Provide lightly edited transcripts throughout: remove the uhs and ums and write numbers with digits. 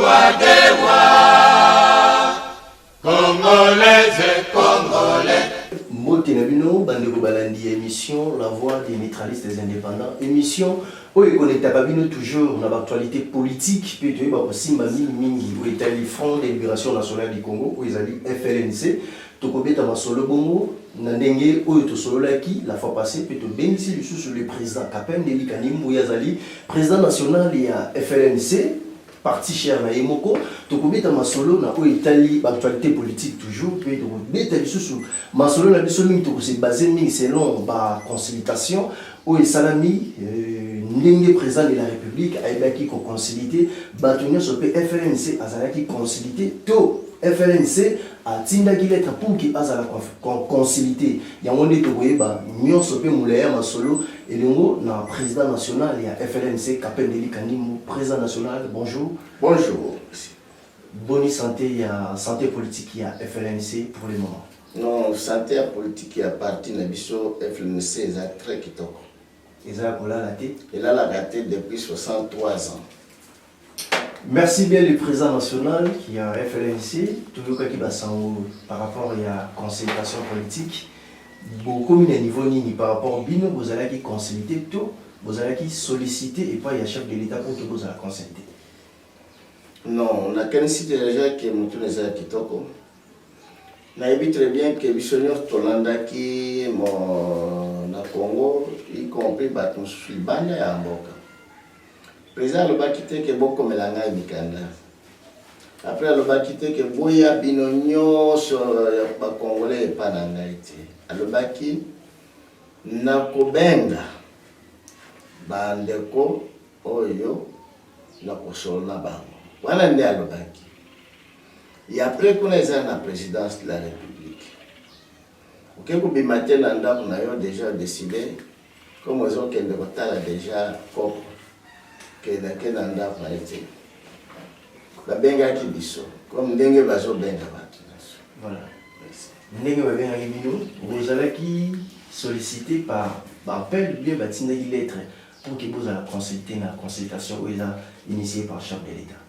voix des voix, Congolaises et Congolais. Motenabino, Bandeko Balandi, émission La Voix des neutralistes et indépendants. Émission où il connecte à toujours dans l'actualité politique, puis tu vois, Simba Mingi, où est le Front de Libération Nationale du Congo, où ils allaient FLNC, Tokobeta Masolo Bongo, Nandenge, où ils solo la fois passée, puis tu bénéficies sur le président Kapen Deli Kanim, où ils allaient président national et à FLNC. Parti cher na Emoko, tokobeta masolo na o Italie, actualité politique toujours, puis tokobeta biso masolo na biso mingi toko se basé mingi selon ba consultation o esalami ndenge président de la République aibaki ko consulter batonyo sope FLNC azalaki consulter to FLNC a tindaki lettre pour ki azala consulter yango nde tokoyeba nyonso pe muleya masolo elengo na président national ya FLNC Kapen Deli Kanimou, président national. Bonjour. Bonjour. Bonne santé, ya santé politique ya FLNC pour le moment. Non, santé politique ya parti na biso FLNC est très kitoko. Il a la gâté depuis 63 ans. Merci bien le président national qui a FLNC, tout le qui par rapport à la consultation politique. Beaucoup de niveau ni par rapport au bino, vous allez qui consulter tout, vous allez qui solliciter et pas il y a chef de l'État pour que vous allez consulter. Non, on a qu'un site déjà qui est monté les kitoko. On a vu très bien que Bissonior Tolanda qui est na Congo, y compris Baton Sulbanya et Amboka. Le président le quitté que beaucoup melanga mikanda. Après le quitté que boya binonyo sur les Congolais et pas n'angaïté. Le baki nakobenga bandeko oyo nakosona bango. Wana nde alobaki. Et après qu'on ait la présidence de la République. Ok, pour bimater l'anda qu'on a déjà décidé, comme aux autres qui ont déjà cop que l'anda qu'on a été. La benga qui biso, comme dengue bazo benga batu. Voilà. Ndenge babenga bino, vous allez qui sollicité par appel bien batina qui lettre pour que vous allez consulter la consultation où il a initié par chef de l'État.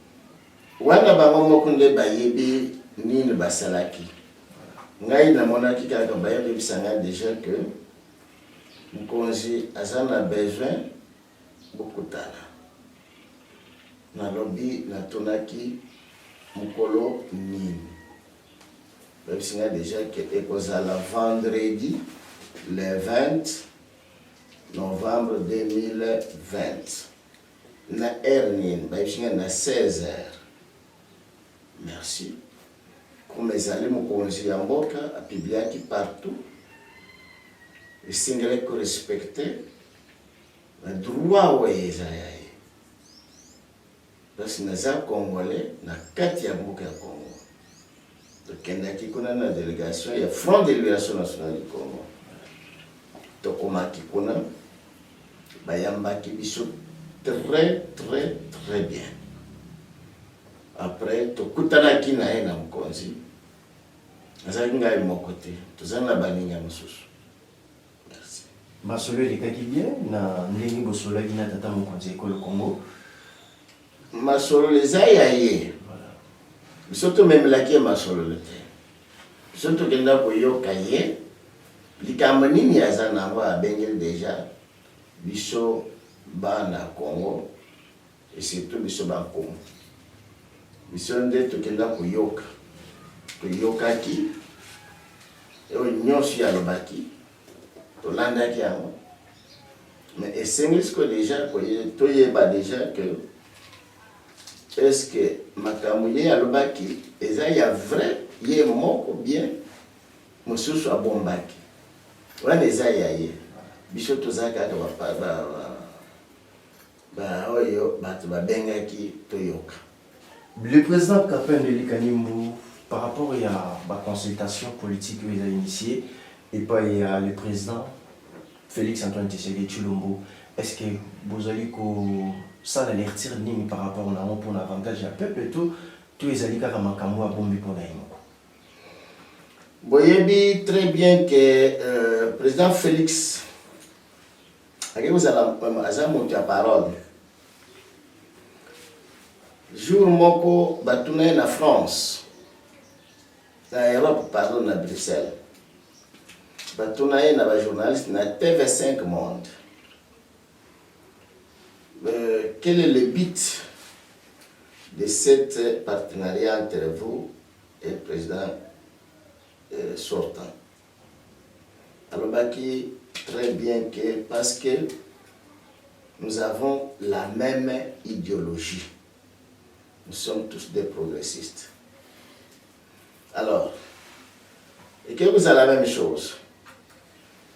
Wana bango mokunde bayebi nini basalaki. Ngai na monaki kaka bayebi bisanga déjà que mukonzi azana besoin bokutana. Na lobby na tonaki mukolo nini. Babisanga déjà que ekozala vendredi le 20 novembre 2020. Na nini babisanga na 16h. Merci. Comme les allés mukonzi ya mboka a publié partout. Les Singles que respecter le droit ouais zayaye. Parce que les Congolais na kati ya mboka ya Congo. Donc il y a une délégation, il y a Front de Libération Nationale du Congo. Donc il y a bayambaki biso très très très bien. Après, tokutanaki na ye na mukonzi. Azaki ngai mokote. Tozana baninga mosusu. Merci. Masolo elekaki bien na ndenge bosolaki na tata mokonzi ekolo Congo. Masolo les ayaye. Voilà. Biso tomemelaki ye masolo le te. Biso tokenda koyoka ye. Likambo nini aza nango abengeli déjà biso bana Congo et surtout biso ba Congo. Mission de tokenda koyoka toyokaki eyo nyonso ya lobaki tolandaki yango mais esengeli siko déjà toyeba déjà que est-ce que makambo ye alobaki eza ya vrai ye moko bien mosusu abombaki wana eza ya ye biso toza kaka oyo bato babengaki toyoka. Le président Kapen Deli Kanimou, par rapport à la consultation politique qu'il a initiée, et pas le président Félix Antoine Tshisekedi Tshilombo, est-ce que vous allez ça l'alertir par rapport à pour l'avantage du peuple et tout les alliés à Makambo à Bombi pour l'aïmoko? Vous voyez très bien que le président Félix a monté la parole. jour moko batuna na France na Europe pardon na Bruxelles batuna na ba journaliste na TV5 Monde. Quel est le but de cet partenariat entre vous et le président sortant? Alors Baki très bien que parce que nous avons la même idéologie. Nous sommes tous des progressistes. Alors, et que vous avez la même chose.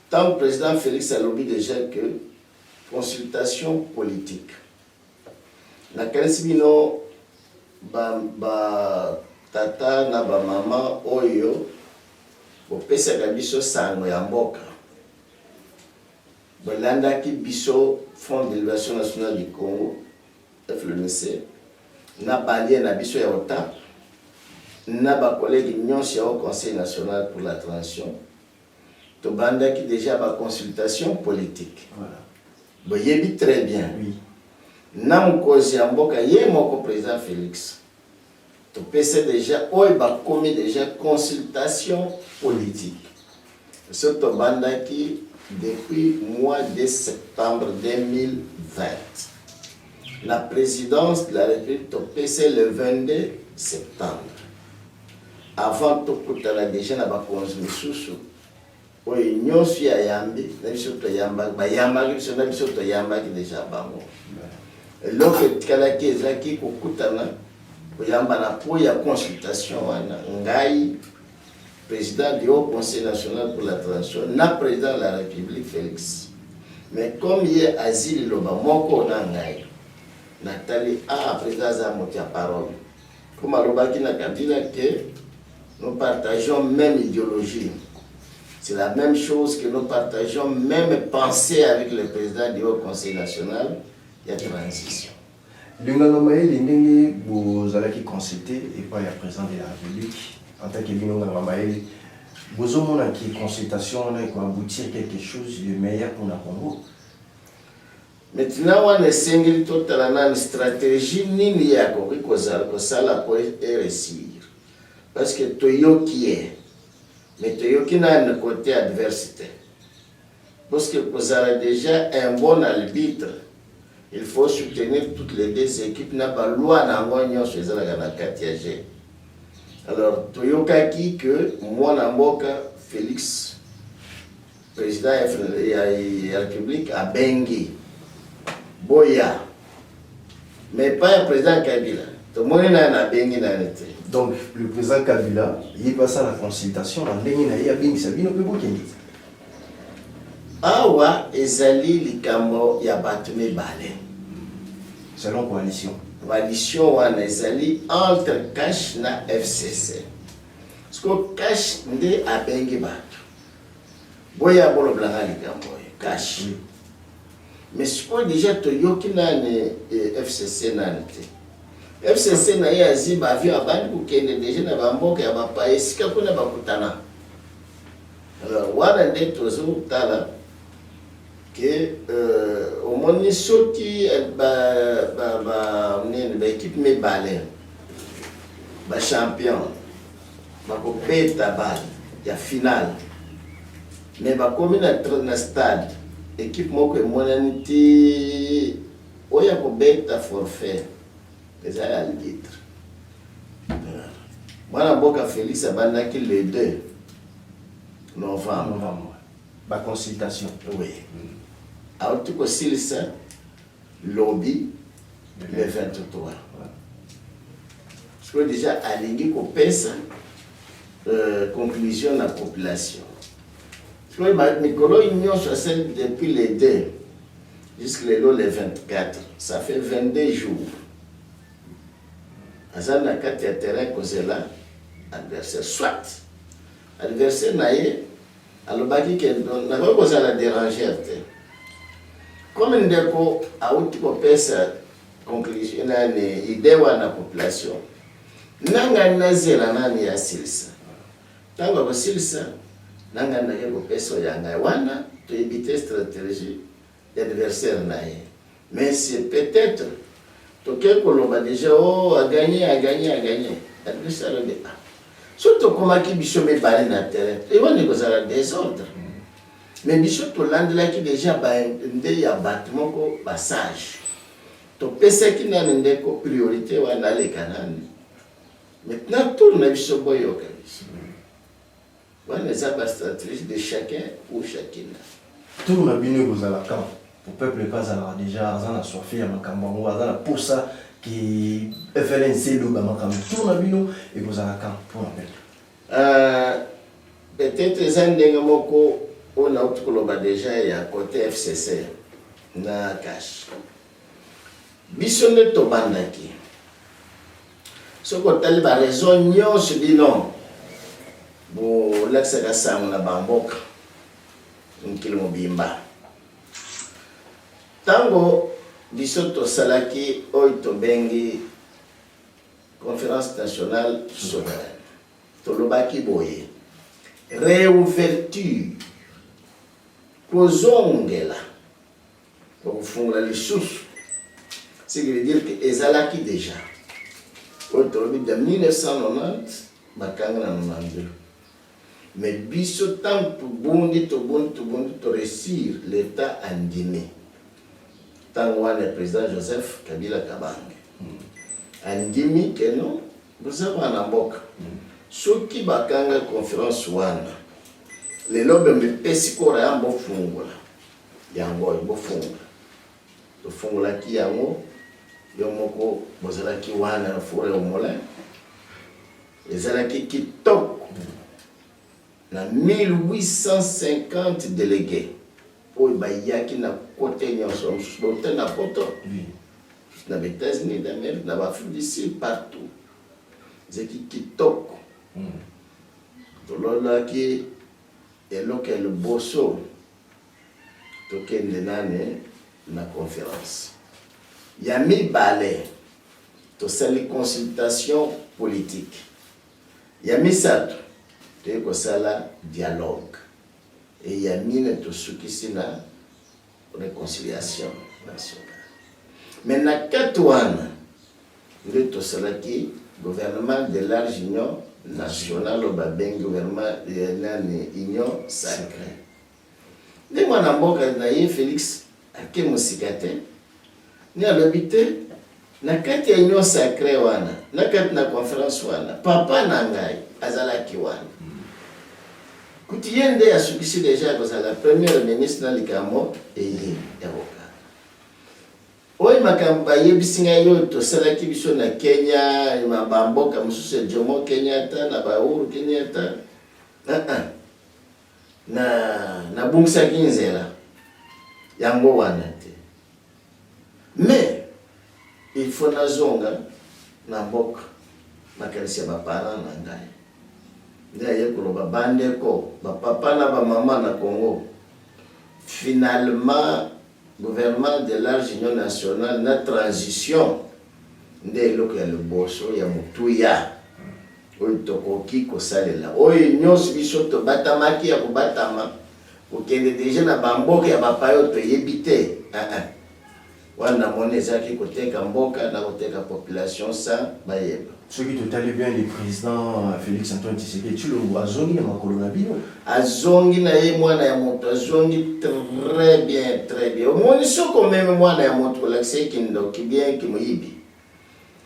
Tant que le président Félix a lobby déjà que consultation politique. Na kanisibino ba tata na ba mama oyo bopesa biso sango ya mboka. Bolanda ki biso Fonds d'élévation nationale du Congo, FLNC, na balien na biso ya OTAP, na ba collègue nyonso au Conseil national pour la transition. To banda qui déjà ba consultation politique. Voilà. Boyebi très bien. Oui. Na mukozi ya mboka ye moko président Félix. To pesa déjà oy ba commis déjà consultation politique. Ce to banda qui depuis mois de septembre 2020. La présidence de la République c'est le 22 septembre. Avant tout déjà na ba konsumisu oyo nyonso ya yambi na biso to yamba ba yamba biso na biso to yamba ki déjà bango. Eloko etikala ki ezaki kokutana koyamba na po ya consultation wana ngai président du Haut Conseil national pour la transition, na président de la République Félix. Mais comme il est asile loba moko nangai, Nathalie a président za motia parole. Comme aloba ki na kabila que nous partageons même idéologie. C'est la même chose que nous partageons même pensée avec le président du Haut Conseil national de la transition. Lingano Maël ndenge bozalaki consulté et pas le président de la République. En tant que Lingano Maël, vous avez une consultation pour aboutir quelque chose de meilleur pour le Congo. Maintenant, on a single total stratégie ni ya ko sala pour réussir. Parce que toyo qui est, mais toyo qui n'a un côté adversité. Parce que vous avez déjà un bon arbitre. Il faut soutenir toutes les deux équipes. N'a pas loi n'angonyo chez la Katiagé. Alors, toyokaki que moi Namboka Félix, président de la République, a Bengi, Boya, mais pas le président Kabila. Tout le monde a Bengi dans l'été. Donc, le président Kabila, il est passé à la consultation, il a Bengi Sabino Pebokendi. Awa ezali likambo ya batume bale. Selon coalition. Coalition wana ezali entre Cash na FCC. Parce que Cash nde abengi batu. Boya bolo blanga likambo Cash. Oui. Mais ce qu'on déjà toyoki na FCC na nte. FCC na ya ziba avion abandi kukende déjà na bamboka ya bapa esika kuna bakutana. Alors wana nde tozo tala que au moins soki équipe me balé ba champion ba ko beta bal ya finale mais ba komi na stade équipe moko emonani ti oya ko beta forfait eza ya litre mwana mboka Félix abandaki le 2 novembre ba consultation. Oui. Alors, tout aussi, ça, lobby, le 23. Je crois déjà aligné qu'on pèse conclusion de la population. Je crois que Nicolas Union celle depuis les 2 jusqu'à le 24. Ça fait 22 jours. Azan a 4 terrains causés là, adversaire. Soit, adversaire naïe, alors baki qui n'a pas causé la déranger. Comme une déco a outil pour pesa conclusion na idée wana population nanga nazela nani ya silisa tango ko silisa nanga na ko pesa yanga wana to éviter stratégie d'adversaire nae mais c'est peut-être toke koloba déjà oh a gagné. Adressa le débat. Surtout comment qui biso me balé na terrain. Et on est dans la désordre. Mais biso to landela qui déjà ba ndé ya bâtiment ko passage. To pesa qui na ndé ko priorité wa na le kanani. Maintenant tourne biso boyo kabisa. Voilà ça la stratégie de chacun ou chacune. Tout na bino kozala camp. Pour peuple pas alors déjà azana soifé ya makambo azana pour ça qui FLNC lo ba makambo. Tout na bino et kozala camp pour appel. Peut-être zandenge moko on a autre déjà il y a côté FCC na cash. Bisonne to bandaki. Ce qu'on telle ba raison nyonso bino. Bon l'accès à ça on a bamboka. Nkilo mobimba. Tango bisoto salaki oito bengi conférence nationale souveraine. Tolobaki boye. Réouverture. Kozongela. Pour fondre les sources. Ce qui veut dire que ezalaki déjà. Autoroute de 1990, bakanga na 92. Mais biso tant pour bondi to réussir l'État andimé. Tant le président Joseph Kabila Kabange. Andimi que non, vous avez un amboka. Ceux qui bakanga conférence wana. Les lobes me pesi kora yambo fungula. Yango yambo fungula. To fungula ki yango yomoko bozala ki wana na fure omola. Ezala ki kitoko. Na 1850 délégués. Oyo bayaki na côté nyonso bote na poto. Na États-Unis d'Amérique, na Afrique du Sud, partout. Zeki kitoko. Tolola ki eloke le bosso. Tokende nane na conférence. Yami balé. To sali consultation politique. Yami sato. Te ko sala dialogue. Et Yamine to sukisi na réconciliation nationale. Mais na katouana, le to salaki gouvernement de large union nationale au babeng gouvernement de union sacrée. Ne mwana mboka na ye Félix ake musikate ni alobite na kati ya union sacrée wana na kati na conférence wana papa na ngai azalaki wana. Koutiende a sukisi déjà que la première ministre na likamo et avocat. Oy makamba yebisinga yo to salaki biso na Kenya, mabamboka mususe Jomo Kenyatta na Uhuru Kenyatta. Na bungsa kinzela. Yango wana te. Mais il faut na zonga na mboka makalisi ba parents na ngai. D'ailleurs, papa na ba maman na Congo. Finalement, gouvernement de large union nationale na transition. Ndé loko ya le bosso ya mutuya. Oyo tokoki kosalela. Oyo nyonso biso to batamaki ya kobatama. Okende déjà na bamboka ya bapayo to yebite. Wana monezaki koteka mboka na koteka population sans bayeba. Ceux qui te allaient bien, le président Félix Antoine Tshisekedi, tu le vois Azongi à ma colonabino. Azongi na ye mwana ya moto, Azongi très bien, très bien. Au moins, ce qu'on même mwana ya moto, l'accès qui nous qui bien qui me yibi.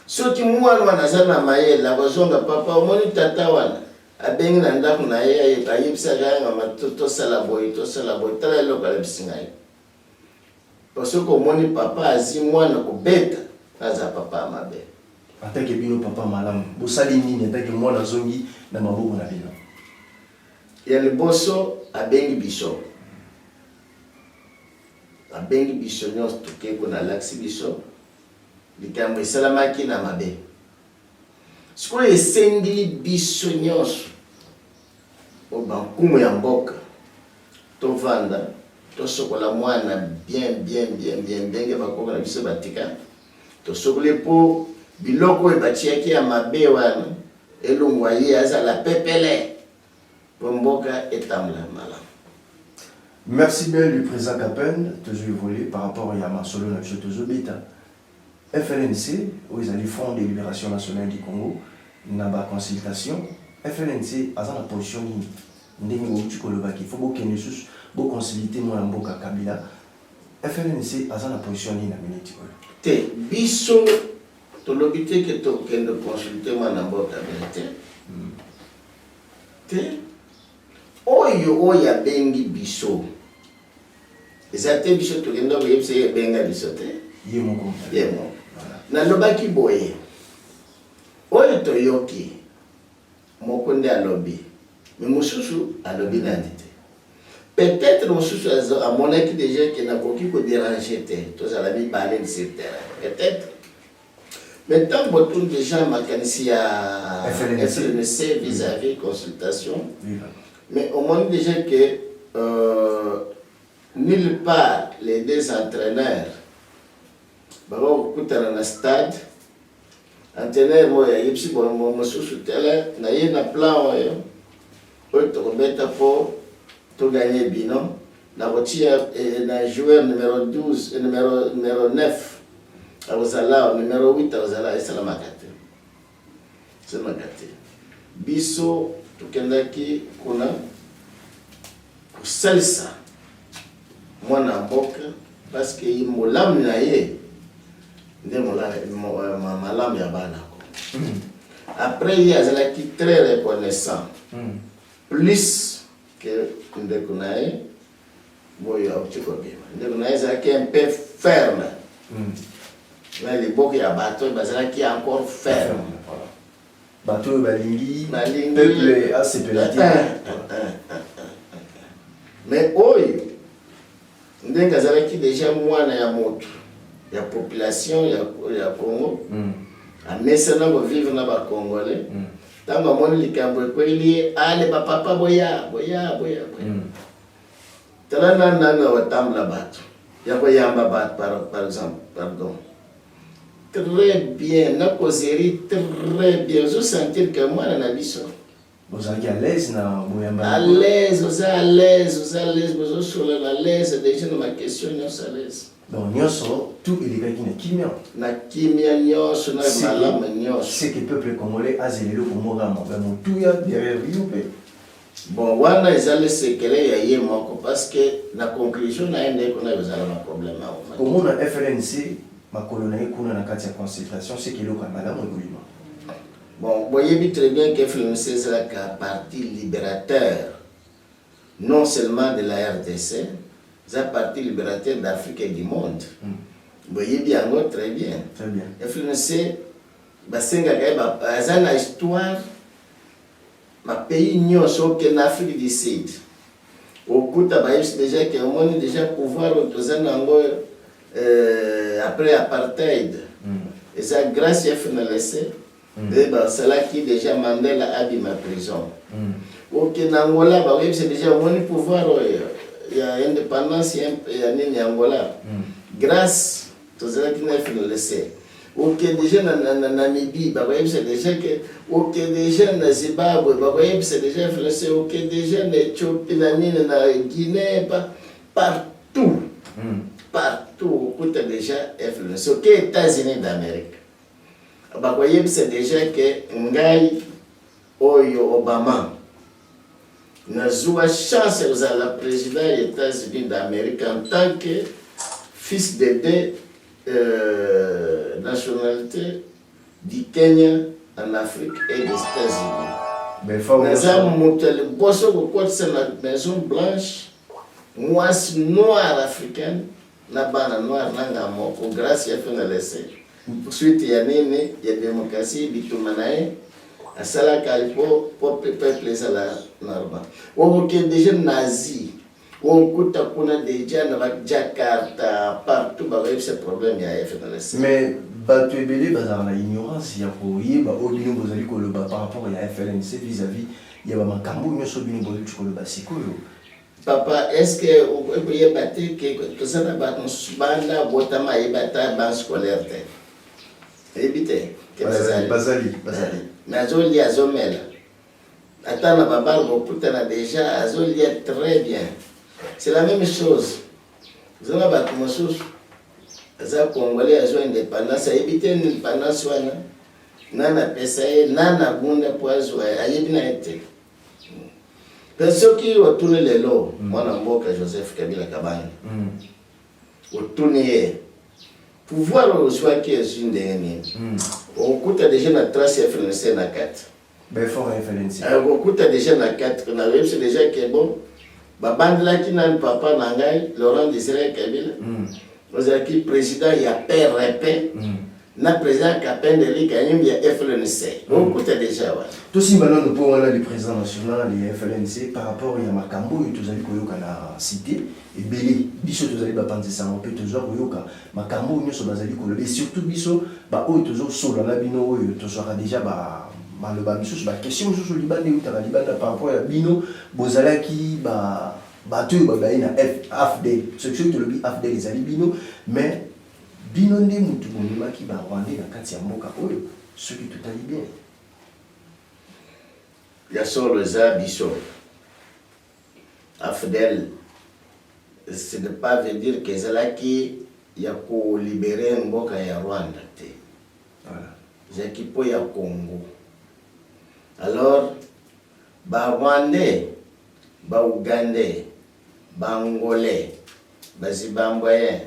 Ce qui mwana wana zana maye, la bazonga papa, au moins tata wana. Abengi na ndaku na ye, ayibisa ganga matoto salaboy, tala loka lebisingai. Parce qu'au moins papa azi mwana kubeta, aza papa mabe. Atake bino papa malam bosali nini atake mwana zongi na maboko na bino ya le bosso abengi biso nyonso toke ko na laksi biso likambo esalamaki na mabe sikoyo esengeli biso nyonso o bankumu ya mboka tovanda tosokola mwana bien ndenge bakoka na biso batika tosokole po biloko ebatiaki ya mabe wana elongwa ye azala pepele pomboka etamla mala. Merci bien le président Kapen toujours évolué par rapport à Masolo na biso toujours beta FLNC, où ils allaient Front de Libération Nationale du Congo, n'a pas consultation. FLNC a la position il faut que nous soyons consulter moi en boka Kabila. FLNC a la position ni na minute. Te biso to lobité que to kendo consulter moi en boka Kabila. Te oya bengi biso. Ezate biso to kendo yebse benga biso te. Yemo. Na lobaki boye. Oyo to yoki. Mokonde alobi. Mais Moussoussou alobi nandite. Peut-être Moussoussou a mon équipe déjà qui n'a pas pu déranger. Tous à la vie parler de ce terrain. Peut-être. Mais tant que tout déjà macanisi à FLNC vis-à-vis consultation. Mais au moins déjà que nulle part les deux entraîneurs. Bon, écoute dans le stade. Entraîneur moi yipsi bon Moussoussou tele na yena plan oyo. Oyo tokobeta po to gagner bino na botia na joueur numéro 12 numéro 9 awazala numéro 8 awazala salama kate. Salama kate. Biso tukendaki kuna kusalisa mwana mboka parce que imolam na ye nde malamu ya bana ko. Après il y a cela qui très reconnaissant. Plus que Ndekunaye, Boya Ochikobima. Ndekunaye c'est qui est un peu ferme. Là, les bocs à bateau, c'est qui est encore ferme. Bateau, Balingi, peuple assez pélaté. Mais oui, Ndekunaye qui déjà moi na ya moto, ya population ya Congo. A mesana go vivre na ba Congolais. Tango moni likambo kweli ale papa boya. Talana nanga watambla batu. Ya ko yamba bat par exemple, pardon. Très bien, na causerie très bien. Je sentir que moi na biso. Vous êtes à l'aise na boyamba. À l'aise, vous à l'aise, vous sur à l'aise déjà ma question non à l'aise. Donc nyoso tout il est qui kimia. Na kimia nyoso na malama nyoso. C'est que le peuple congolais a zélé le Congo tout y a derrière lui. Bon, wana ezale sekele ya ye moko parce que la conclusion na ende kuna bezala ma problème a. Au monde FLNC ma colonie kuna na kati ya consultation c'est que le Kamala mo gouvernement. Bon, voyez très bien que FLNC c'est la parti libérateur non seulement de la RDC, c'est un parti libérateur d'Afrique et du monde. Vous voyez bien, très bien. Très bien. FLNC, c'est une histoire, ma pays nyoso en Afrique du Sud. Au coup, déjà que on a déjà pouvoir après apartheid. Et ça, grâce à FLNC, c'est là qui déjà Mandela a dit ma prison. Au Angola, c'est déjà mon pouvoir. Il y a indépendance, il y a Angola. Grâce à ce qui n'a fait le laisser. Ok, déjà en Namibie, c'est déjà que. Ok, déjà en Zimbabwe, c'est déjà fait le laisser. Ok, déjà en Éthiopie, en Guinée, partout. Partout, on a déjà fait le laisser. Ok, États-Unis d'Amérique. C'est déjà que Ngai Oyo Obama. Nous avons la chance de la présidente des États-Unis d'Amérique en tant que fils de deux nationalités du Kenya en Afrique et des États-Unis. Nous avons monté le bosso de la Maison Blanche, moi noire africaine, na bana noire nanga moko grâce à FNLC. Ensuite il y a la démocratie bitumanae. À cela pour peuple ça la normal. On a des jeunes nazis. On coûte à kuna déjà dans Jakarta partout bah ce problème il y a FNLC. Mais bateau belé bazar la ignorance il y a pour y ba obino bozali ko le ba par rapport à FLNC vis-à-vis il y a ba makambo nyoso bino bozali ko le ba sikolo. Papa est-ce que on peut y battre que ça na ba banda botama y battre ban scolaire te. Éviter. Bazali. Mais Azoli Azomel. Attends, la barbe, putain, déjà, Azoli est très bien. C'est la même chose. Vous avez battu mon sous. aza congolais azwa indépendance ayebi te indépendance wana nana pesa ye nana bunda po azwa ayebi na ye te mpe soki otuni lelo mwana mboka Joseph Kabila Kabange otuni ye pouvoir ozwaki ezwi ndenge nini okuta deja na trace ya FLNC na kati okuta deja na kati na yebisi deja ke bon babandelaki nani papa na ngai Laurent Désiré Kabila ozalaki président ya PRP na président Kapendeli kanyimbi ya FLNC okuta deja wana tosimba nano mpo wana le président national ya FLNC par rapport ya makambo oyo tozali koyoka na cité ebele biso tozali bapanzisango mpe tozwa koyoka makambo oyo nyonso bazali koloba et surtout biso baoyo tozosola na bino oyo tozwaka deja maloba misusu baquestion mosusu libanda eutaka libanda par rapport ya bino bozalaki bato oyo babaye na AFDEL soki tolobi AFDEL ezali bino mais bino nde mutu bondimaki barwandais na kati ya mboka oyo soki totali bien ya solo eza biso AFDEL ce ne pas veut dire que ezalaki ya kolibere mboka ya Rwanda te ezalaki mpo ya Congo. Alors barwandais baougandais baangolais bazimbabwéen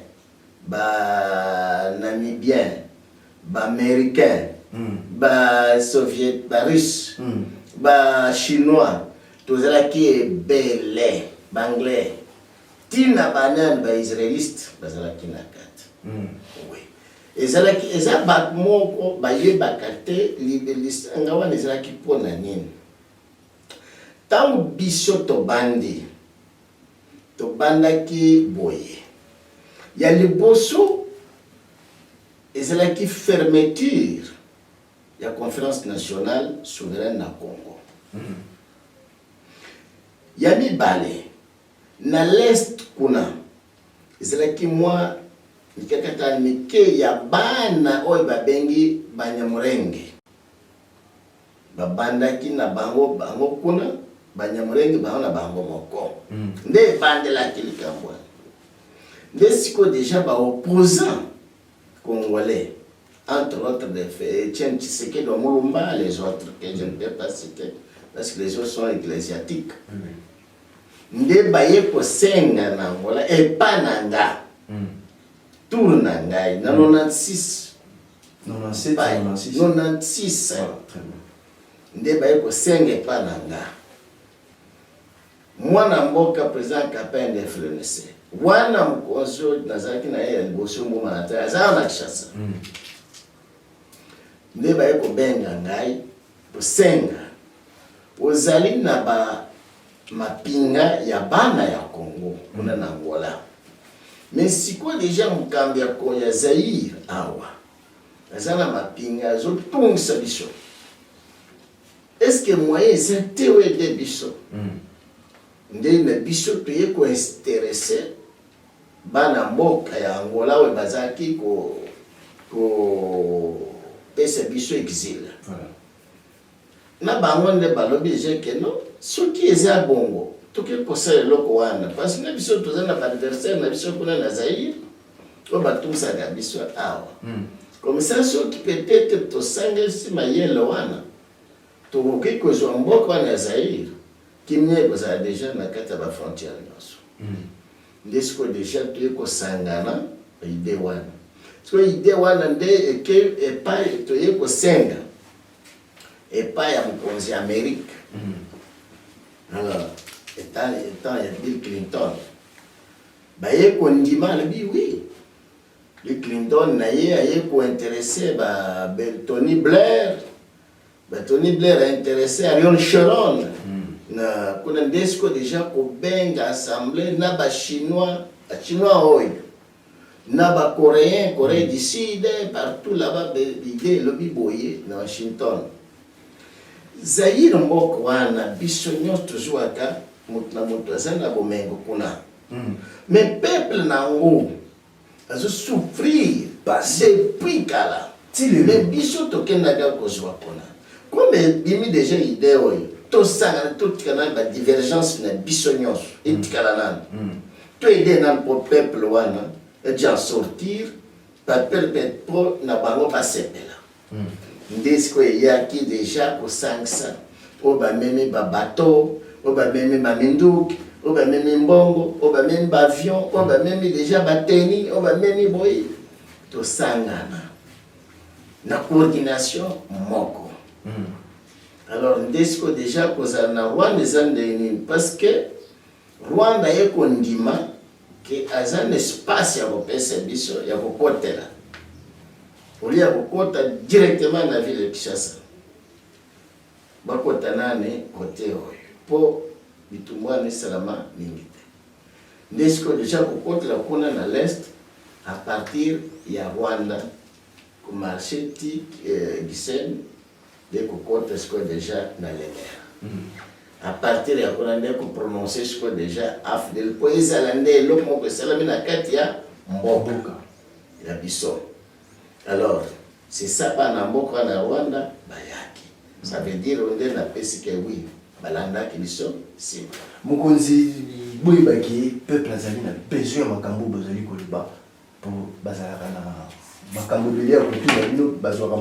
banamibien baaméricain basoviet barusse bachinois tozalaki ebele baanglais tina banani baisraéliste bazalaki na kati ezalaki eza bato moko bayebaka te lisanga wana ezalaki mpo na nini ntango biso tobandaki boye ya liboso ezalaki fermeture ya conférence nationale souveraine na Congo ya mibale na l'est kuna ezalaki mwa mikakata mike ya bana oyo babengi banyamurenge babandaki na bango kuna banyamurenge bango na bango moko nde ebandelaki likambo nde siko deja baopposant congolais entre autres de Etienne Tshisekedi wa Mulumba, les autres que je ne peux pas citer parce que les autres sont ecclésiastiques nde baye kosenga na Angola epa na nga tour na ngai na 96 nde baye kosenga epa na nga mwana mboka président Kapende FLNC wana mkozo nazalaki na ye liboso mboma na taya azala na Kinshasa nde baye kobenga ngai kosenga ozali na mapinga ya bana ya Congo kuna na Angola mais sikoyo deja mokambi ya Zaire awa aza na mapinga azotungisa biso est-ce que moyen eza te oyo ede biso nde na biso toye kointeresse bana mboka ya Angola oyo bazalaki kopesa biso exil na bango nde balobi deja ke no soki eza bongo toke kosala eloko wana parce que biso toza na baadversaire na biso kuna na Zaire oyo batumisaka biso awa comme ça soki peut-être tosangisi mayele wana tokoki kozwa mboka wana ya Zaire kimia ekozala deja na kati ya bafrontière nyonso nde sikoyo deja toye kosangana ide wana sikoyo ide wana nde epai toye kosenga epai ya mokonzi ya Amérique alors étant ya Bill Clinton baye kondima alobi oui Bill Clinton na ye aye kointeresse Tony Blair a intéressé Ariel Sharon na kuna nde sikoyo deja kobenga assemblée na bachinois oyo na bacoréen Corée du Sud partout là-bas l'idée elobi boye na Washington Zaire mboka wana biso nyonso tozwaka moto na moto aza na bomengo kuna mais peuple nango azosouffrir depuis kala mais biso tokendaka kozwa kuna comme bimi deja idée oyo tosangana totikana badivergence na biso nyonso etikala nani toede nani po peuple wana eja sortir po na bango basepela nde sikoyo eyaki déjà kosangisa oyo bamemi babateau oyo bamemi baminduki oyo bamemi mbongo oyo bamemi baavion oyo bamemi déjà bateni oyo bamemi boyi tosangana na coordination moko alors nde sikoyo déjà kozala na Rwanda eza ndenge nini parce que Rwanda ye kondima ke aza na espace ya kopesa biso ya kokotela oli ya kokota directement na ville ya Kinshasa bakota nane kote oyo po bitumbu wana esalama mingi te nde sikoyo deja kokotela kuna na l'est à partir ya Rwanda ku marché ti Gisenyi de kokota sikoyo deja na Lemera à partir ya kuna nde koprononce sikoyo deja AFDEL po ezala nde eloko moko esalami na kati ya mboka ya biso. Alors c'est ça bana mboka na Rwanda bayaki ça veut dire onde na pesi ke oui balandaki biso nsima mokonzi boyebaki peuple azali na besoin ya makambo bozali koloba po bazalaka na makambo ebele ya kotuna bino bazwaka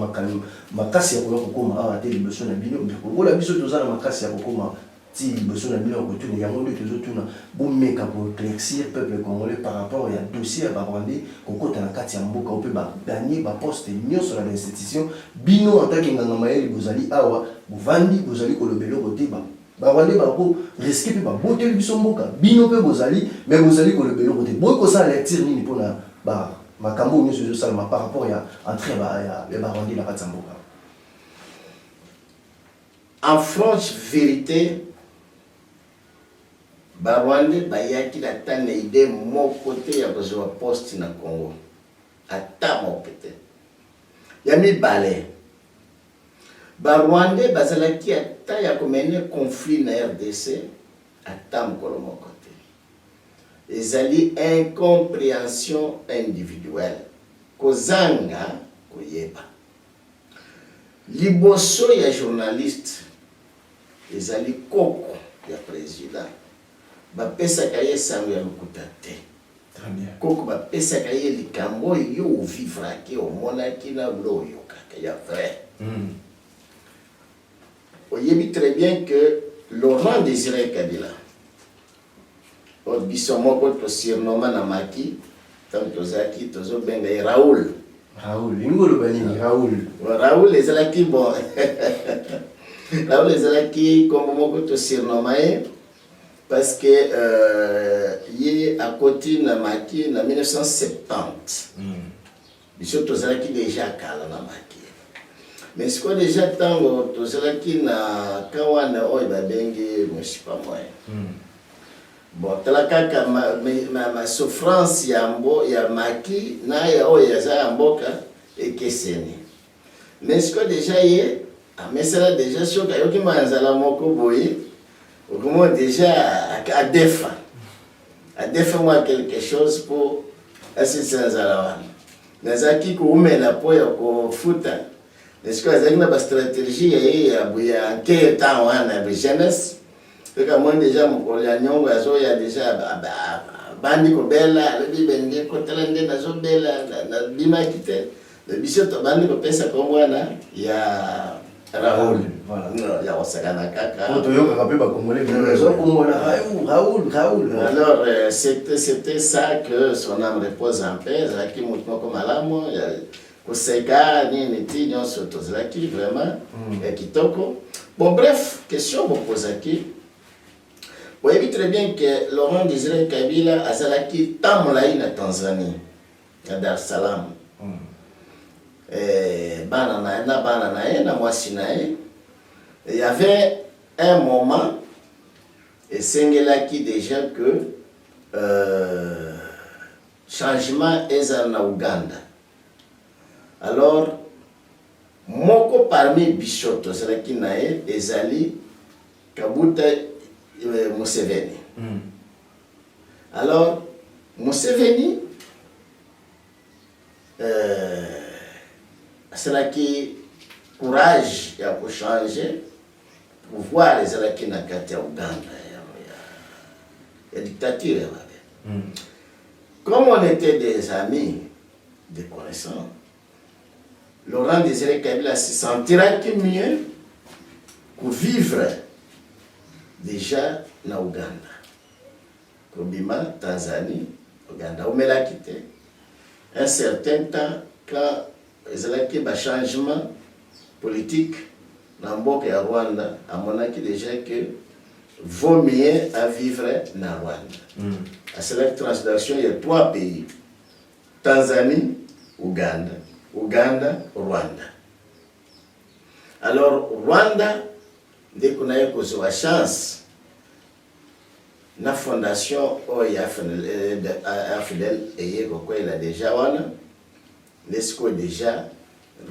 makasi ya koya kokoma awa te liboso na bino ola biso toza na makasi ya kokoma ti liboso na bino ya kotuna yango nde tozotuna bomeka koéclaircir peuple congolais par rapport ya dossier ya barwandais kokota na kati ya mboka ope baganye baposte nyonso na bainstitution bino antake nganga mayele bozali awa bovandi bozali koloba eloko te barwandais bako riske mpe baboteli biso mboka bino mpe bozali me bozali koloba eloko te boyi kosala lecture nini mpona makambo nyonso ezosalama par rapport ya entrée ya barwandais na kati ya mboka. En franche vérité barwandais bayaki na tane ide moko te ya kozwa poste na Congo ata moko te ya mibale barwandais bazalaki ata ya komene conflit na RDC ata mokolo moko te ezali incompréhension individuelle kozanga koyeba liboso ya journaliste ezali koko ya président bapesaka ye sango ya lokuta te koko bapesaka ye likambo yo ovivraki omonaki na lo oyokaka ya vrai oyebi très bien que Laurent Désiré Kabila biso moko tosurnoma na maki tant tozaki tozobenga ye Raoul ingoloba nini Raoul ezalaki bon Raoul ezalaki kombo moko tosurnoma ye parce que ye akoti na maki na 1970 biso tozalaki déjà kala na maki mais sikoyo déjà ntango tozalaki na kawana oyo babengi moshipa moya bon tala kaka ma souffrance ya maki na ya oyo aza ya mboka ekeseni mais sikoyo déjà ye amesala déjà soki ayoki manzala moko boye okomo déjà adefa moi quelque chose pour asisa nzala wana nazalaki koumela po ya kofuta esikoyo azalaki na bastratégie ya nke temps wana ya jeunesse kaka moi déjà mokolo ya nyongo azoya déjà bandi kobela alobi benge kotala nde nazobela nabimaki te biso tobandi kopesa kombo wana ya Raoul, voilà. Ya osakana kaka. Alors c'était ça que son âme repose en paix. Zaki mutmoko malamu koseka nini ti nyonso tozalaki vraiment kitoko. Bon bref, question bokozaki. Vous voyez très bien que Laurent Désiré Kabila azalaki tamolai na Tanzanie, à Dar es Salaam. Bana na ye na mwasi na ye il y avait un moment esengelaki déjà que changement ezala na Uganda. Alors moko parmi biso tozalaki na ye ezali Kabuta Museveni. Alors Museveni asalaki courage ya kochanger pouvoir ezalaki na kati ya Uganda ya dictature ya babe. Comme on était des amis des connaissances. Laurent Désiré Kabila se sentira que mieux que vivre déjà na Ouganda. Kobima, Tanzanie, Ouganda. On l'a quitté. Un certain temps, quand il y a eu un changement politique dans le Rwanda, à mon avis déjà que vaut mieux à vivre na Rwanda. À cette transaction, il y a 3 pays. Tanzanie, Ouganda. Ouganda, Rwanda. Alors, Rwanda, dès qu'on a eu la chance, la fondation AFDEL, et il a déjà, l'esco déjà,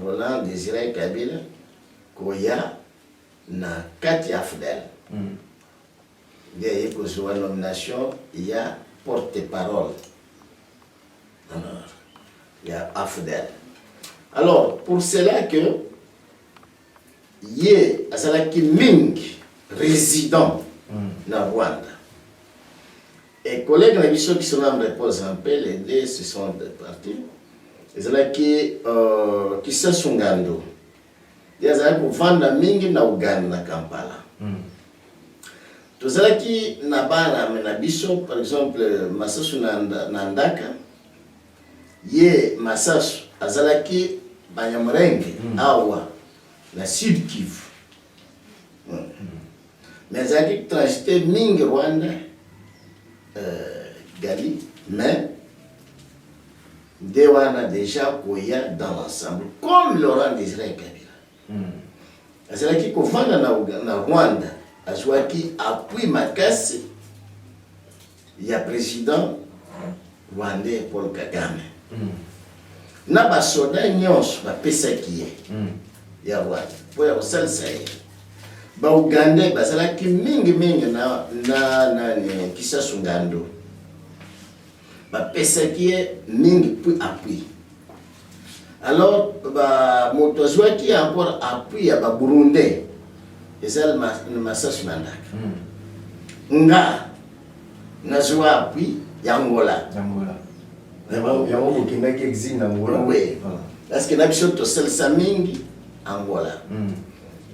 Roland Désiré Kabila, qu'il y a 4 AFDEL. Il y a une nomination, il y a porte-parole. Alors, il y a AFDEL. Alors, pour cela que il y a qui Ming résident dans Rwanda. Et les collègues qui sont en repose un peu, les deux se sont partis. Il y a qui sont Sungando. Il y a qui vendre Ming na Uganda, na Kampala. Tout ça qui n'a pas par exemple, Massasu Nandaka, il y a Massasu, Azalaki, Banyamurenge, Awa, la Sud Kivu. Mais Azalaki transité Ming Rwanda, Gali, mais Dewana déjà Koya dans l'ensemble, comme Laurent Désiré Kabila. Azalaki Kovanda na Rwanda, Azwaki appuie Makasi, il y a président rwandais Paul Kagame. Na basoda nyonso bapesaki ye ya Rwanda po ya kosalisa ye bauganda bazalaki mingi na Kisasu Ngando bapesaki ye mingi puis appui. Alors moto azwaki encore appui ya baburundais ezali Massasu Nandaka nga nazwa appui ya Angola. Oui, parce que Nabisoto Selsa Mingi, Angola.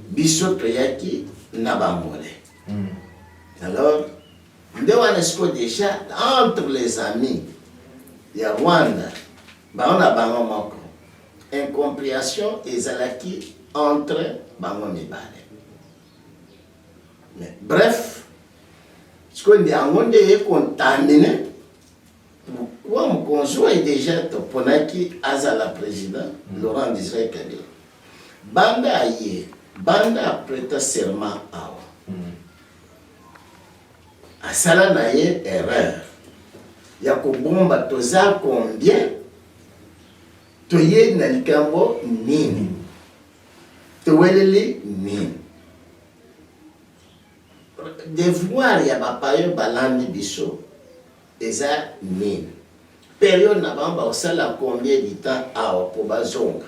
Bisoto Yaki, Nabangole. Alors, nous avons déjà entre les amis, il y a Rwanda, on a Bango incompréhension et Zalaki entre Bango Mibale. Bref, ce qu'on dit, on est contaminé. Pourquoi mon conjoint est déjà Toponaki Azala président, Laurent Désiré Kabila. Banda aye, Banda a prêté serment à Asala na ye erreur. Yako bomba toza combien? Toye na likambo nini? Towelele nini? Devoir ya bapayo balandi biso. Eza nini. Période na bamba osala combien de temps pour bazonga.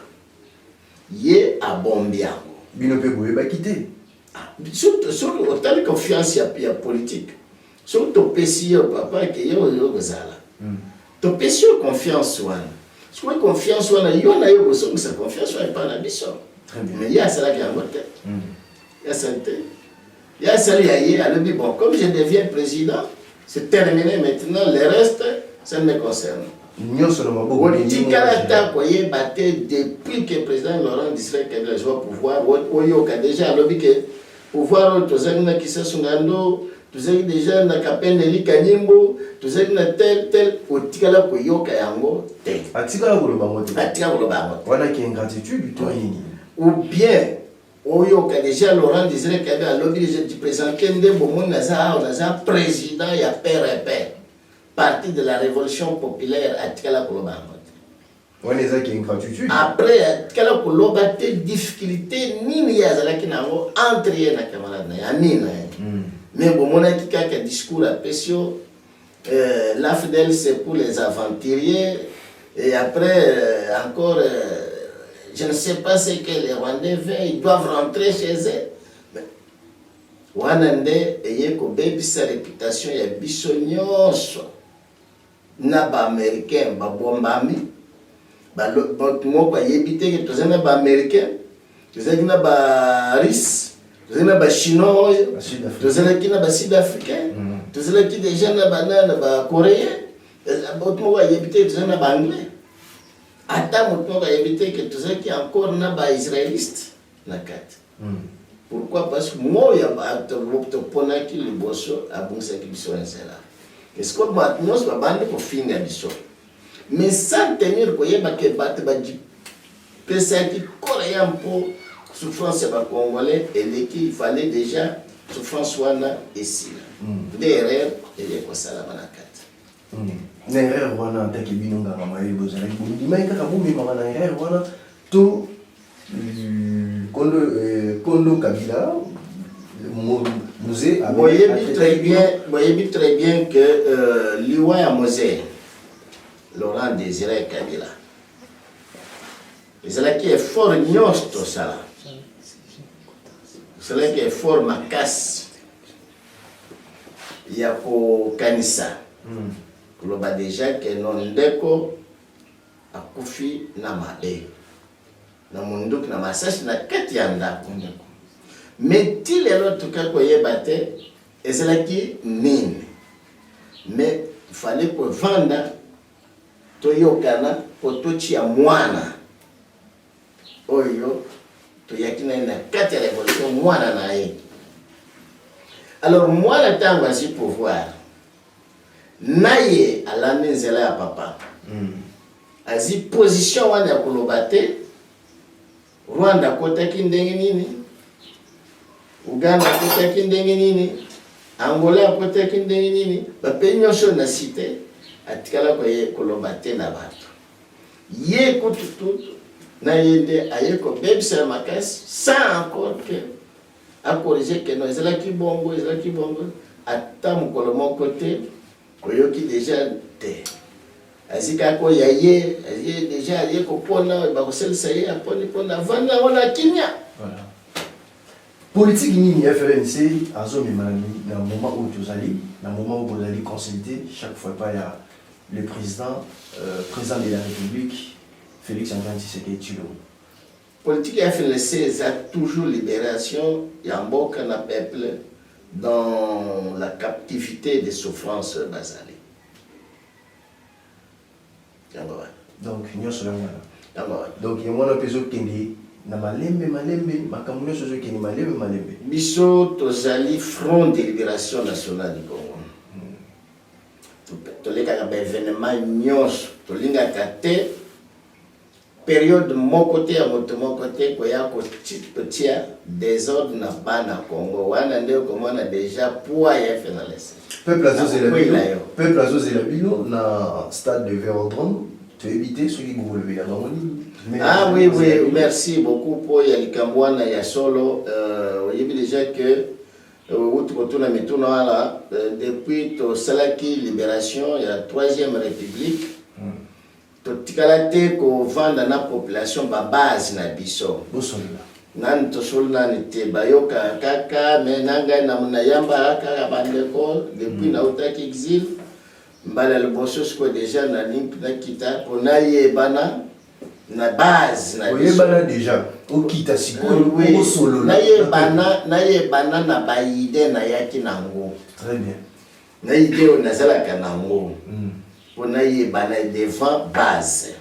Ye a bombiango. Bino pe boye ba quitter. Surtout autant confiance ya politique. Surtout pesio papa que yo gozala. To pesio confiance wana. Soit confiance wana yo na yo bosonga sa confiance wana pas na biso. Mais ya sala ki amote. Ya santé. Ya sala ya ye alobi bon comme je deviens président. C'est terminé maintenant, le reste, ça ne me concerne. Depuis que le président Laurent Désiré Kabila joue au pouvoir, il a déjà lobby que le pouvoir, tout ça, qui s'est sungando, tout ça, déjà, na kapendeli kanyimbo, tout ça, na tel, au tikala ko yoka yango, tel. Atikala ko lobango. Atikala ko lobango. Voilà qui est ingratitude, ou bien, Oyo déjà Laurent Désiré Kabila lobby du président Kende Bomon Naza président il y a père et père parti de la révolution populaire à Tikala Koloba. On est qui ingratitude. Après Tikala Koloba des difficultés ni ya zalaki nango entre ye na camarade na amina. Mais Bomon a qui discours à Pesio l'AFDEL c'est pour les aventuriers et après encore je ne sais pas ce que les Rwandais veulent, ils doivent rentrer chez eux. Wanande eye ko baby sa réputation ya biso nyonso na ba américain ba bombami bato moko ayebi te ke tozali na baaméricain, tozalaki na barusse, tozalaki na bachinois oyo, tozalaki na basud africain, tozalaki déjà na bacoréen. Bato moko ayebi te tozali na baanglais. Ata moto moko ayebi te ke tozalaki encore na baisraéliste na kati. Pourquoi? Parce que moya bato toponaki liboso abongisaki biso nzela. Est-ce que bato nyonso babandi kofinga biso, mais sans tenir koyeba ke bato bapesaki kore ya mpo souffrance ya bacongolais eleki, il fallait déjà souffrance wana esila nde erreur elekosalama na kati. Na erreur wana ataki bino nganga mayeli bozalaki bondimai kaka bomemaka na erreur wana to Kondo Kabila Mosé voyez très bien que Liwa ya Mosé Laurent Désiré Kabila ezalaki effort nyonso tosala, ezalaki effort makasi ya kokanisa koloba deja ke non ndeko akufi na mabe na munduki na masasi na kati ya ndako. Mais ti lelo toka koyeba te ezalaki nini, mais il fallait kovanda toyokana po totia mwana oyo toyaki na kati ya révolution mwana na ye. Alors mwana ntango asi pouvoir naye alandi nzela ya papa azi position wana ya koloba te Rwanda kotaki ndenge nini, Uganda kotaki ndenge nini, Angola kotaki ndenge nini, bape nyonso na cité atikala koloba te na bato ye kutututu na yende aye kobebisa makasi sans encore que akorige ke no ezalaki bongo ata mokolo moko te koyoki déjà te azika ko yaye aye déjà aye kopona bakoselisa ye aponi pona vanda wana kinya. Voilà. Politique nini FLNC azomema na moment où tozali na moment où bozali consulté chaque fois pas ya le président de la République Félix Antoine Tshisekedi Tshilombo. Politique FLNC a toujours libération ya mboka na peuple dans la captivité des souffrances basales. Donc nyonso yango donc yemona peso kende na malembe makambo nyonso zo kende malembe biso tozali Front de Libération Nationale du Congo. Tolekaka ba événement nyonso tolingaka te période moko te ya moto moko te koya kotia désordre na bana Congo wana nde komona déjà poids ya FNLS. Peuple azozela bino na stade de Vélodrome to éviter ceux qui vous lever la main. Ah oui, merci beaucoup pour ya likambwana ya solo oyebi déjà que depuis to salaki libération ya 3e république to tikala te ko vanda na population ba base na biso nani to sol nani te bayoka kaka menanga na munayamba kaka bandeko depuis na utaki exil mbala liboso sko déjà na link na kita pona yebana na base na yebana déjà okita sikoyo ko solo na yebana na baide na yaki nango. Très bien. Na idée nazalaka nango pona yebana devant base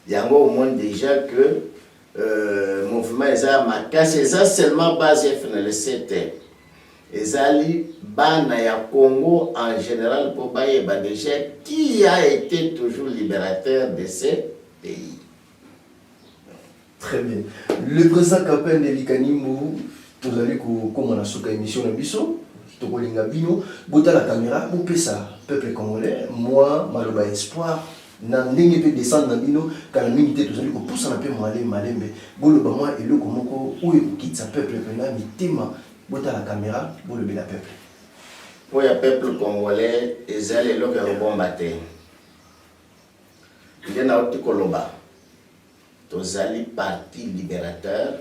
yango au monde déjà que mouvement eza makasi eza seulement base FNLC te ezali bana ya Congo en général pour bayeba déjà qui a été toujours libérateur de ces pays. Très bien. Le président Kapende Likanimbo tozali comme on a soka émission na biso tokolinga bino bota la caméra pour pesa peuple congolais moi maloba espoir na ndenge pe descendre na bino kana mingi te tozali ko poussa na pe malembe boloba moi eloko moko oyo kokitsa peuple pena mitema bota la caméra bolobe la peuple pour ya peuple congolais ezali eloko ya kobomba te ngena otikoloba tozali parti libérateur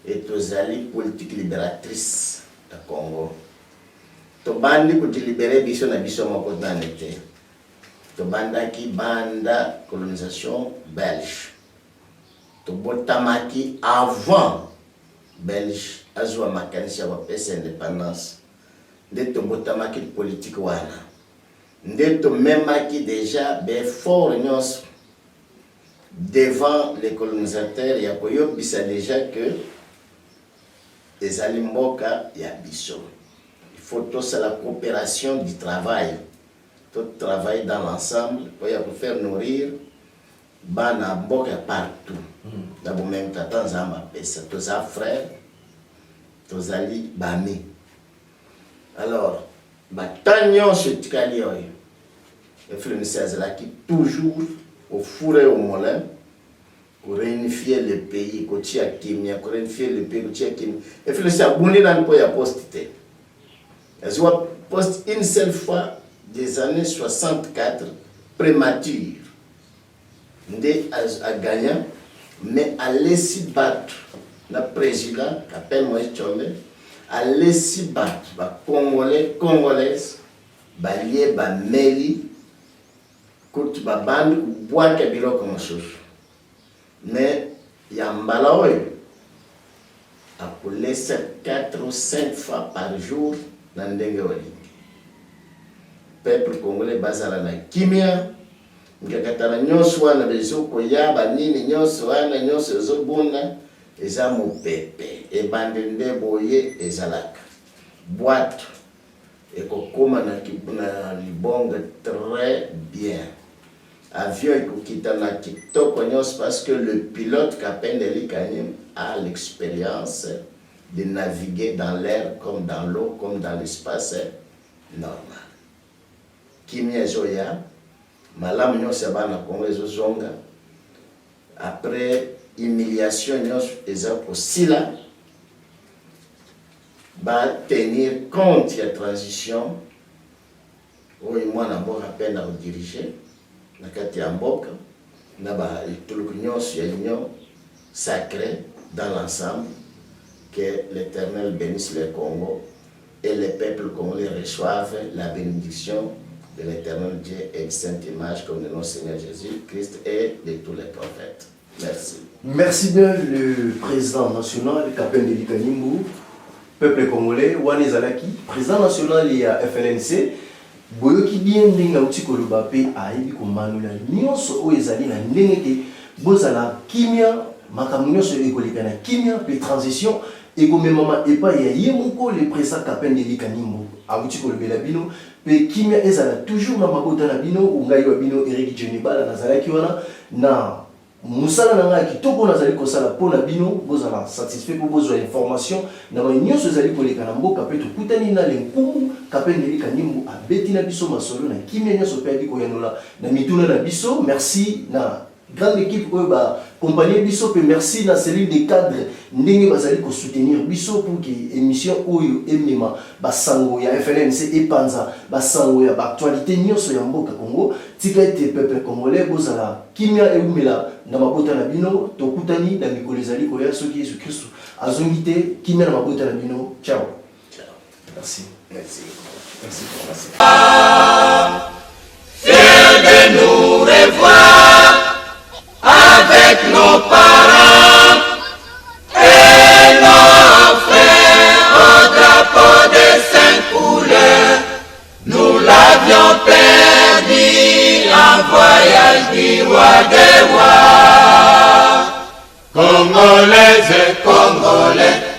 et tozali politique libératrice de Congo. Tobandi ko libérer biso na biso moko nane te. Tobanda ki banda colonisation belge. Tobotamaki avant belge azwa makanisi ya bapesa indépendance. Nde tobotamaki politique wana. Nde tomemaki déjà befort nyonso devant les colonisateurs ya koyebisa déjà que ezali mboka ya biso. Il faut tous la coopération du travail. Tout travailler dans l'ensemble pour faire nourrir bana mboka partout. D'abord même tata nzamba pesa toza frère tozali bami. Alors batanyo se tikali oyo. Le frère qui toujours au four et au moulin pour réunifier le pays, pour réunifier le pays, et frère c'est abonné dans le pays à poster. Elles ont posté une seule fois des années 64 prémature. Ndé a gagné, mais à laisser battre le président qui appelle Moïse Tchombe, à laisser battre les Congolais, Congolaises, les liés, les Meli, kuti babandi kubwaka biloko mosusu. Mais yambala oyo akolesa 4 ou 5 fois par jour na ndenge olingi. Peuple congolais bazala na kimia ngakatana nyonso wana bezoko ya banini nyonso wana nyonso ezobunda eza mopepe ebande nde boye ezalaka boîte ekokoma na libonga très bien. Avion ekokita na kitoko nyonso parce que le pilote Kapendeli Kanyim a l'expérience de naviguer dans l'air comme dans l'eau comme dans l'espace normal. Kimia Zoya malamu nyonso bana Kongo ezozonga après humiliation nyonso eza kosila ba tenir compte ya transition oyo mwana mboka apenda kodiriger na kati ya mboka na ba etuluku nyonso ya union sacrée dans l'ensemble. Que l'Éternel bénisse le Congo et les peuples congolais reçoivent la bénédiction de l'Éternel Dieu et de sainte image comme de notre Seigneur Jésus-Christ et de tous les prophètes. Merci. Merci bien le président national Kapendeli Kanimbu, peuple congolais, Wane Zalaki, président national et FLNC. Boyoki bien ndenge uti koloba pe aibi komanula nyonso oyo ezali na ndenge ke bozala kimia makambo nyonso ekoleka na kimia pe transition ekomemama epai ya ye moko le président Kapendeli Kanimbu abuti kolobela bino pe kimia ezala toujours na mabota na bino ungai wa bino Eric Jenibala nazalaki wana na musala na ngai kitoko nazali kosala pona bino bozala satisfait po bozwa information na nyonso ezali koleka na mboka pe tokutani na lenkumu Kapendeli Kanimbu abeti na biso masolo na kimia nyonso pe abi koyanola na mituna na biso. Merci na grande équipe oyo ba compagnie biso pe merci na cellule de cadre ndenge bazali ko soutenir biso pour que émission oyo emema basango ya FLNC epanza basango ya actualité nyonso ya mboka Congo tika ete peuple congolais bozala kimia eumela na mabota na bino tokutani na mikolo ezali koya soki Yesu Kristo azongi te kimia na mabota na bino. Ciao. Ciao. Merci. Merci. Merci. Fiers de nous revoir avec nos parents et nos frères au drapeau des 5 couleurs. Nous l'avions perdu en voyage du roi des rois. Congolais et Congolais.